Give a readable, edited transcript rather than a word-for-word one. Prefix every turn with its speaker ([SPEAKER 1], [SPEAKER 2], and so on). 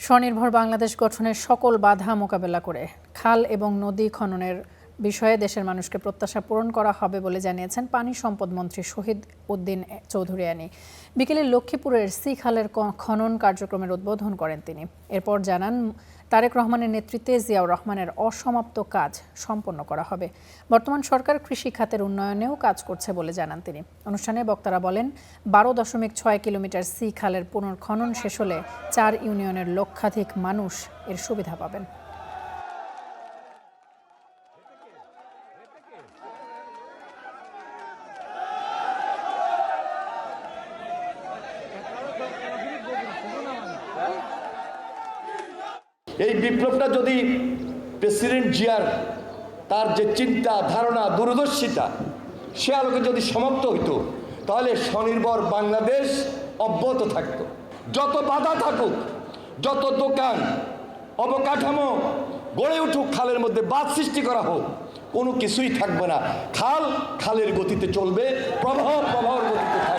[SPEAKER 1] স্বনির্ভর বাংলাদেশ গঠনের সকল বাধা মোকাবেলা করে খাল এবং নদী খননের বিষয়ে দেশের মানুষকে প্রত্যাশা পূরণ করা হবে বলে জানিয়েছেন পানি সম্পদ মন্ত্রী শহীদ উদ্দিন চৌধুরী আনি। বিকেলে লক্ষ্মীপুরের সি খালের খনন কার্যক্রমের উদ্বোধন করেন তিনি। এরপর জানান, তারেক রহমানের নেতৃত্বে জিয়াউর রহমানের অসমাপ্ত কাজ সম্পন্ন করা হবে। বর্তমান সরকার কৃষি খাতের উন্নয়নেও কাজ করছে বলে জানান তিনি। অনুষ্ঠানে বক্তারা বলেন, 12.6 কিলোমিটার সি খালের পুনর্খনন শেষ হলে 4 ইউনিয়নের লক্ষাধিক মানুষ এর সুবিধা পাবেন।
[SPEAKER 2] এই বিপ্লবটা যদি প্রেসিডেন্ট জিয়ার তার যে চিন্তা ধারণা দূরদর্শিতা সে আলোকে যদি সমাপ্ত হইতো, তাহলে স্বনির্ভর বাংলাদেশ অব্যাহত থাকতো। যত বাধা থাকুক, যত দোকান অবকাঠামো গড়ে উঠুক, খালের মধ্যে বাঁধ সৃষ্টি করা হোক, কোনো কিছুই থাকবে না। খালের গতিতে চলবে, প্রবাহের গতিতে থাকবে।